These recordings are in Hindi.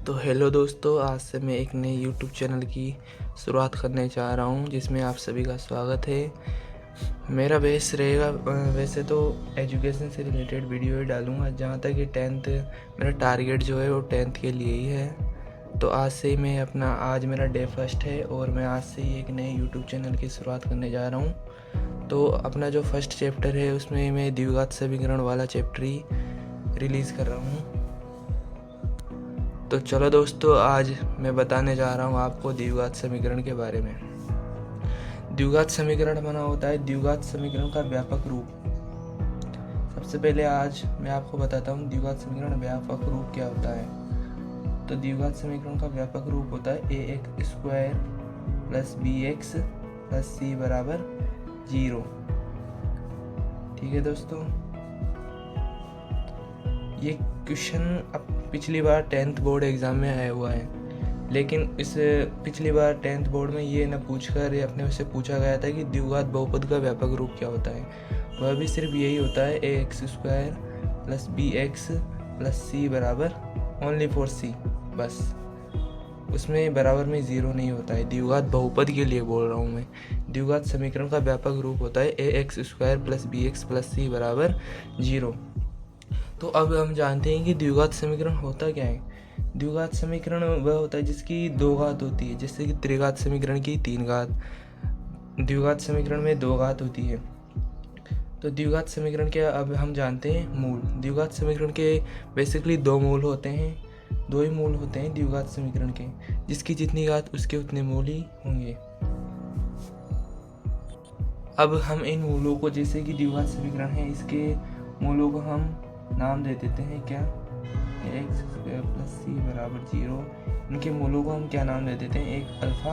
तो हेलो दोस्तों, आज से मैं एक नए यूट्यूब चैनल की शुरुआत करने जा रहा हूं जिसमें आप सभी का स्वागत है। मेरा बेस रहेगा वैसे तो एजुकेशन से रिलेटेड वीडियो ही डालूंगा, जहां तक कि 10th मेरा टारगेट जो है वो 10th के लिए ही है। तो आज से ही मैं आज मेरा डे फर्स्ट है और मैं आज से ही एक नए यूट्यूब चैनल की शुरुआत करने जा रहा हूँ। तो अपना जो फर्स्ट चैप्टर है उसमें मैं द्विघात समीकरण वाला चैप्टर ही रिलीज़ कर रहा हूँ। तो चलो दोस्तों, आज मैं बताने जा रहा हूँ आपको द्विघात समीकरण के बारे में। द्विघात समीकरण बना होता है द्विघात समीकरण का व्यापक रूप। सबसे पहले आज मैं आपको बताता हूँ द्विघात समीकरण व्यापक रूप क्या होता है। तो द्विघात समीकरण का व्यापक रूप होता है ax square plus bx plus c बराबर 0। ठीक है दोस्तों, ये क्वेश्चन अब पिछली बार 10th बोर्ड एग्ज़ाम में आया हुआ है, लेकिन इस पिछली बार 10th बोर्ड में ये न पूछकर अपने से पूछा गया था कि द्विघात बहुपद का व्यापक रूप क्या होता है। वह भी सिर्फ यही होता है ax square plus bx plus c बराबर ओनली फॉर c, बस। उसमें बराबर में 0 नहीं होता है। द्विघात बहुपद के लिए बोल रहा हूँ मैं। द्विघात समीकरण का व्यापक रूप होता है ax square plus bx plus c बराबर 0। तो अब हम जानते हैं कि द्विघात समीकरण होता क्या है। द्विघात समीकरण वह होता है जिसकी दो घात होती है, जैसे कि त्रिघात समीकरण की 3 घात। द्विघात समीकरण में 2 घात होती है। तो द्विघात समीकरण के अब हम जानते हैं मूल। द्विघात समीकरण के बेसिकली 2 मूल होते हैं, 2 ही मूल होते हैं द्विघात समीकरण के। जिसकी जितनी घात उसके उतने मूल ही होंगे। अब हम इन मूलों को, जैसे कि द्विघात समीकरण है, इसके मूलों को हम नाम दे देते हैं क्या, एक्स स्क्वायर प्लस सी बराबर 0। इनके मूलों को हम क्या नाम दे देते हैं, एक अल्फ़ा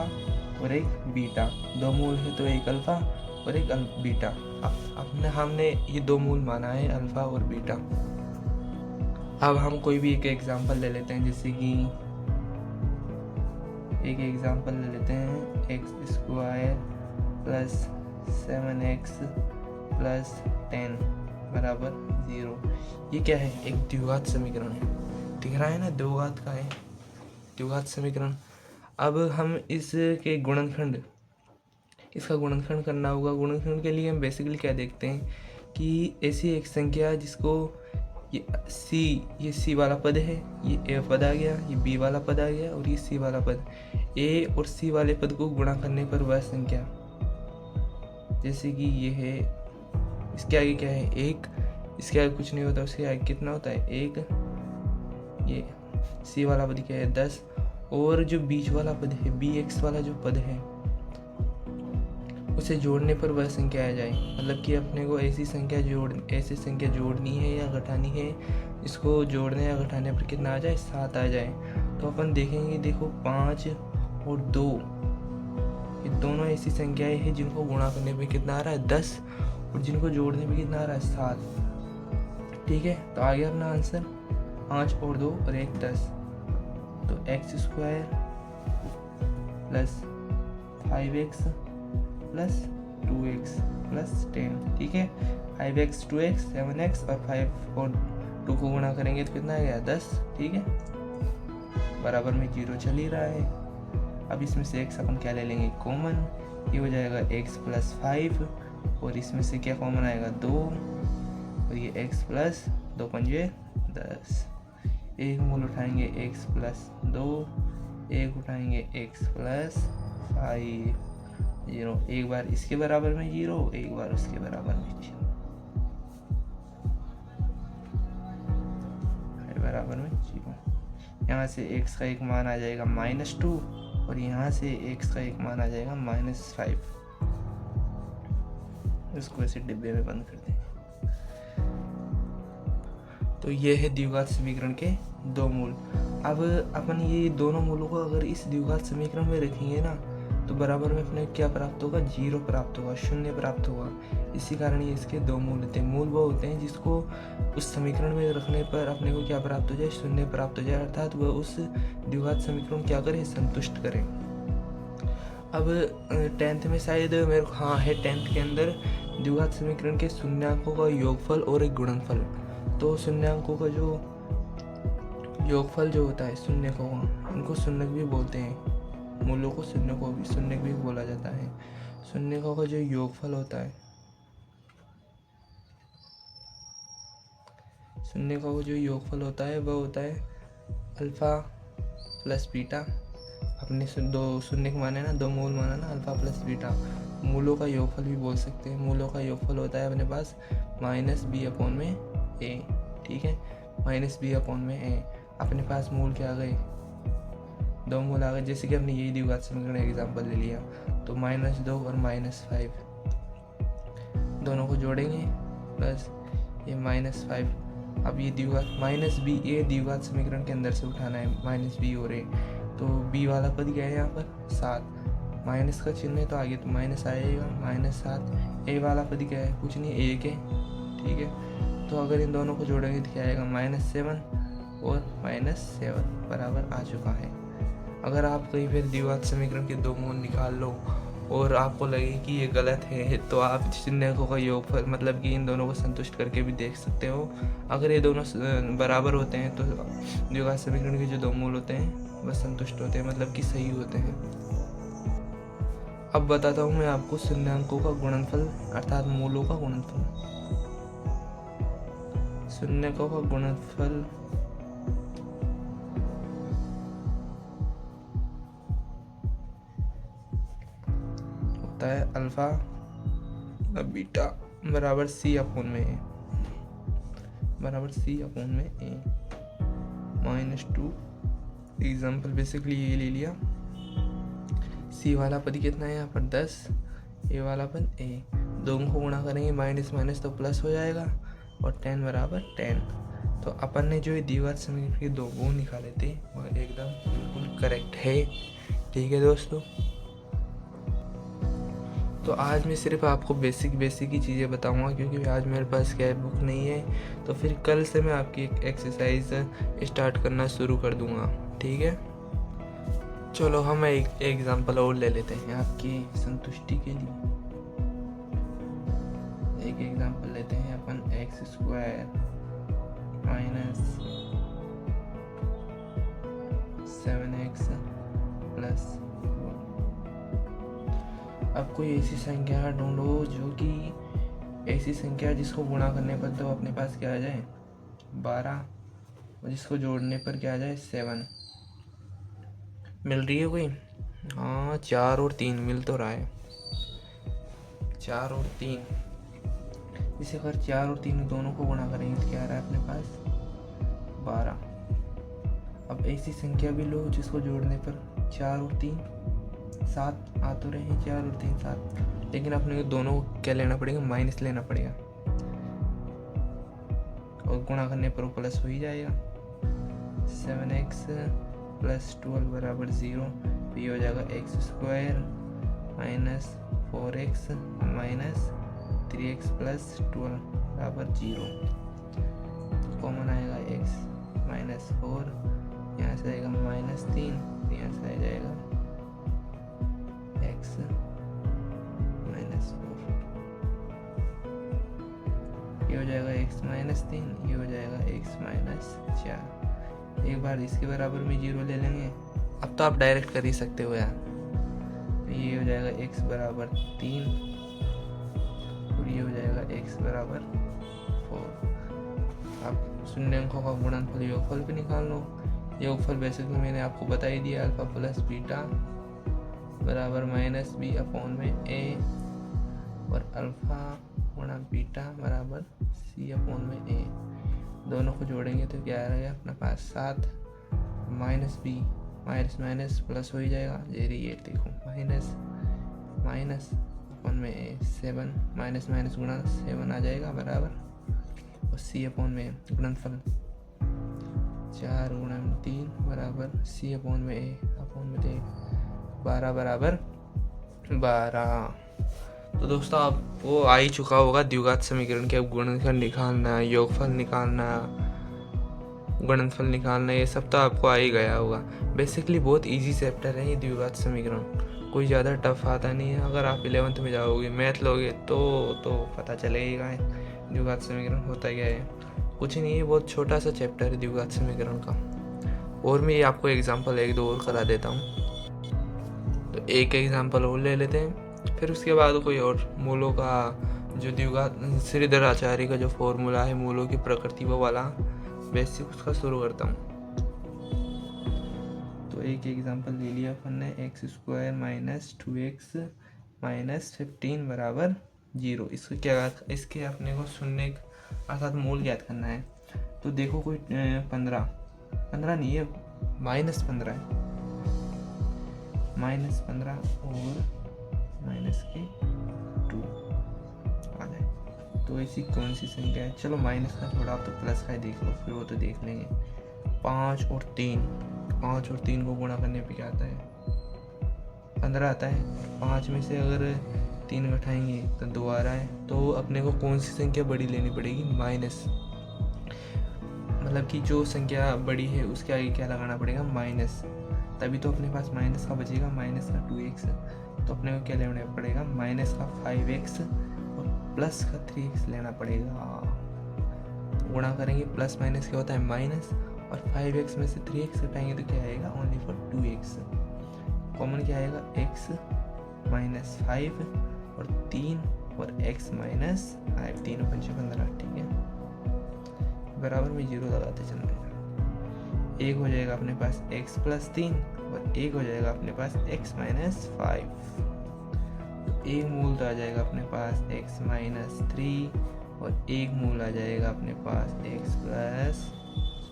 और एक बीटा। 2 मूल है तो एक अल्फ़ा और एक बीटा। हमने ये 2 मूल माना है, अल्फ़ा और बीटा। अब हम कोई भी एक एग्जांपल ले लेते हैं, जैसे कि एक एग्जांपल ले लेते हैं x square plus 7x plus 10 बराबर 0। ये क्या है, एक द्विघात समीकरण है। दिख रहा है ना, 2 घात का है द्विघात समीकरण। अब हम इसके गुणनखंड, इसका गुणनखंड करना होगा। गुणनखंड के लिए हम बेसिकली क्या देखते हैं कि ऐसी एक संख्या है जिसको ये सी वाला पद है, ये ए पद आ गया, ये बी वाला पद आ गया और ये सी वाला पद। ए और सी वाले पद को गुणा करने पर वह संख्या, जैसे कि ये है, इसके आगे क्या है, 1, इसके आगे कुछ नहीं होता, उसके आगे कितना होता है, 1। ये सी वाला पद क्या है, 10। और जो बीच वाला पद है, bx वाला जो पद है, उसे जोड़ने पर वह संख्या आ जाए। मतलब कि अपने को ऐसी संख्या जोड़नी है या घटानी है, इसको जोड़ने या घटाने पर कितना आ जाए, 7 आ जाए। तो अपन देखेंगे, देखो 5 और 2, ये दोनों ऐसी संख्याएं हैं जिनको गुणा करने पे कितना आ रहा है, 10, और जिनको जोड़ने पे कितना आ रहा है, 7। ठीक है, तो आ गया अपना आंसर, 5 और 2 और 1 10। तो x square plus 5x plus 2x plus 10। ठीक है, 5x 2x 7x और 5 और 2 को गुणा करेंगे तो कितना आ गया, 10। ठीक है, बराबर में 0 चल ही रहा है। अब इसमें से x अपन क्या ले लेंगे, कॉमन। ये हो जाएगा x प्लस 5 और इसमें से क्या कॉमन आएगा, 2, और ये x प्लस 2 पंजे 10। एक मूल उठाएंगे x प्लस 2, एक उठाएंगे x प्लस 5, 0। एक बार इसके बराबर में 0, एक बार उसके बराबर में 0, बराबर में 0। यहाँ से x का एक मान आ जाएगा -2 और यहाँ से x का एक मान आ जाएगा -5। इसको ऐसे डिब्बे में बंद कर देंगे। तो ये है द्विघात समीकरण के 2 मूल। अब अपन ये दोनों मूलों को अगर इस द्विघात समीकरण में रखेंगे ना, तो बराबर में अपने क्या प्राप्त होगा, 0 प्राप्त होगा, 0 प्राप्त होगा। इसी कारण ये इसके 2 मूल होते हैं। मूल वो होते हैं जिसको उस समीकरण में रखने पर अपने को क्या प्राप्त हो जाए, 0 प्राप्त हो जाए, अर्थात वह उस द्विघात समीकरण क्या करे, संतुष्ट करें। अब 10th में शायद मेरे को, हाँ है, 10th के अंदर द्विघात समीकरण के शून्यांकों का योगफल और एक गुणनफल। तो शून्यांकों का जो योगफल जो होता है शून्यक होगा, इनको शून्यक भी बोलते हैं, मूलों को शून्यक भी बोला जाता है। शून्यकों का जो योगफल होता है, शून्यकों का जो योगफल होता है वह होता है अल्फा प्लस बीटा। अपने दो शून्यक माने ना, दो मूल माना ना, अल्फा प्लस बीटा। मूलों का योगफल भी बोल सकते हैं। मूलों का योगफल होता है अपने पास -b/a। ठीक है, -b/a। अपने पास मूल क्या आ गए, दो मूल आ गए। जैसे कि हमने यही द्विघात समीकरण एग्जाम्पल ले लिया, तो -2 और -5 दोनों को जोड़ेंगे प्लस ये -5। अब ये द्विघात -b, ये द्विघात समीकरण के अंदर से उठाना है, -b और a। तो b वाला पद क्या है यहाँ पर 7, माइनस का चिन्ह है तो आगे तो माइनस आएगा, -7। a वाला पद क्या है, कुछ नहीं, 1 है। ठीक है, तो अगर इन दोनों को जोड़ेंगे तो क्या आएगा, -7 और -7 बराबर आ चुका है। अगर आप कहीं फिर द्विघात समीकरण के दो मूल निकाल लो और आपको लगे कि ये गलत है, तो आप चिन्हों का योगफल मतलब कि इन दोनों को संतुष्ट करके भी देख सकते हो। अगर ये दोनों बराबर होते हैं तो द्विघात समीकरण के जो दो मूल होते हैं वह संतुष्ट होते हैं, मतलब कि सही होते हैं। अब बताता हूँ मैं आपको शून्यांकों का गुणनफल अर्थात मूलों का गुणनफल। शून्यकों का गुणनफल होता है अल्फा बीटा बराबर c/a -2। एग्जाम्पल बेसिकली ये ले लिया। c वाला पद कितना है यहाँ पर 10, a वाला पद a। दोनों को गुणा करेंगे माइनस माइनस तो प्लस हो जाएगा और 10 बराबर 10। तो अपन ने जो ये द्विघात समीकरण के दो गुण निकाले थे वह एकदम बिल्कुल करेक्ट है। ठीक है दोस्तों, तो आज मैं सिर्फ आपको बेसिक ही चीज़ें बताऊंगा, क्योंकि आज मेरे पास क्या है, बुक नहीं है। तो फिर कल से मैं आपकी एक एक्सरसाइज स्टार्ट करना शुरू कर दूंगा। ठीक है, चलो हम एक एग्जांपल और ले लेते हैं आपकी संतुष्टि के लिए। एक एग्जांपल लेते हैं अपन, x² -7x + 4। अब कोई ऐसी संख्या ढूंढो जो कि ऐसी संख्या जिसको गुणा करने पर तो अपने पास क्या आ जाए 12, और जिसको जोड़ने पर क्या आ जाए 7। मिल रही है कोई? हाँ, 4 और 3 मिल तो रहा है। 4 और 3, इसे अगर 4 और 3 दोनों को गुणा करेंगे तो क्या आ रहा है अपने पास 12। अब ऐसी संख्या भी लो जिसको जोड़ने पर 4 और 3 7 आ तो रहे हैं, 4 और 3 7, लेकिन अपने को दोनों को क्या लेना पड़ेगा, माइनस लेना पड़ेगा, और गुणा करने पर वो प्लस हो ही जाएगा। 7x + 12 बराबर 0। ये हो जाएगा x² -4x -3x + 12 बराबर 0। कॉमन आएगा x -4, यहाँ से आएगा -3, यहाँ से आ जाएगा x -4। ये हो जाएगा x -3, ये हो जाएगा x -4। एक बार इसके बराबर में 0 ले लेंगे। अब तो आप डायरेक्ट कर ही सकते हो यार। ये हो जाएगा x बराबर 3 और ये हो जाएगा x बराबर 4। आप शून्यांकों का गुणनफल योगफल भी निकाल लो। योगफल बेसिकली मैंने आपको बता ही दिया, अल्फा प्लस बीटा बराबर -b/a और अल्फा गुणा बीटा बराबर c/a। दोनों को जोड़ेंगे तो क्या आ रहा है अपना पास 7, -b माइनस माइनस प्लस हो ही जाएगा। ये देखो माइनस अपन में 7 माइनस माइनस गुणा 7 आ जाएगा बराबर, और c/a गुणनफल 4 × 3 बराबर c/a अपन में 12 बराबर 12। तो दोस्तों आपको आ ही चुका होगा द्विघात समीकरण के गुणनफल निकालना, योगफल निकालना, गुणनफल निकालना, ये सब तो आपको आ ही गया होगा। बेसिकली बहुत इजी चैप्टर है ये द्विघात समीकरण, कोई ज़्यादा टफ आता नहीं है। अगर आप 11th में जाओगे मैथ लोगे तो पता चलेगा द्विघात समीकरण होता क्या है। कुछ नहीं है, बहुत छोटा सा चैप्टर है द्विघात समीकरण का। और मैं आपको एग्जांपल एक दो और करा देता हूँ। तो एक एग्जांपल और ले लेते हैं, फिर उसके बाद कोई और मूलों का जो द्विघात श्रीधर आचार्य का जो फॉर्मूला है मूलों की प्रकृति वो वाला बेसिक उसका शुरू करता हूँ। तो एक एग्जांपल ले लिया अपन ने, x square minus 2x minus 15 बराबर 0। इसको क्या, इसके अपने को शून्य अर्थात मूल ज्ञात करना है। तो देखो कोई 15 नहीं है, -15 है, -15 और माइनस के 2 आ जाए। तो ऐसी कौन सी संख्या है, चलो माइनस का थोड़ा आप तो प्लस का ही देख लो, फिर वो तो देख लेंगे। 5 और 3 को गुणा करने पे क्या आता है, 15 आता है। 5 में से अगर 3 घटाएंगे तो 2 आ रहा है। तो अपने को कौन सी संख्या बड़ी लेनी पड़ेगी, माइनस, मतलब कि जो संख्या बड़ी है उसके आगे क्या लगाना पड़ेगा, माइनस, तभी तो अपने पास माइनस का बचेगा, माइनस का 2x। तो अपने को क्या लेना पड़ेगा, माइनस का 5x और प्लस का 3x लेना पड़ेगा। गुणा करेंगे, प्लस माइनस क्या होता है, माइनस, और 5x में से 3x घटाएंगे तो क्या आएगा, ओनली फॉर 2x। कॉमन क्या आएगा, x माइनस 5 और 3 और x माइनस 5, 3 और 5 15, ठीक है। बराबर में 0 लगाते चल रहे, एक हो जाएगा अपने पास x प्लस 3 और एक हो जाएगा अपने पास x माइनस 5। तो एक मूल तो आ जाएगा अपने पास x माइनस 3 और एक मूल आ जाएगा अपने पास x प्लस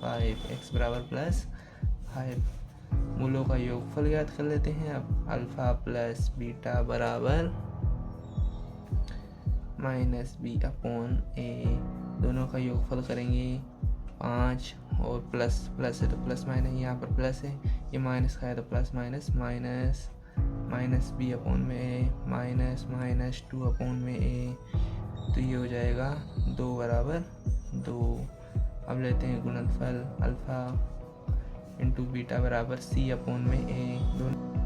5, x बराबर प्लस 5। मूलों का योगफल याद कर लेते हैं अब, अल्फा प्लस बीटा बराबर माइनस बी अपॉन ए। दोनों का योगफल करेंगे 5 और प्लस है तो प्लस माइनस, यहाँ पर प्लस है, ये माइनस का है तो plus minus minus, minus B upon में ए, माइनस माइनस 2 अपॉन में ए। तो ये हो जाएगा 2 बराबर 2। अब लेते हैं गुणनफल, अल्फा इंटू बीटा बराबर सी अपॉन में ए। दोनों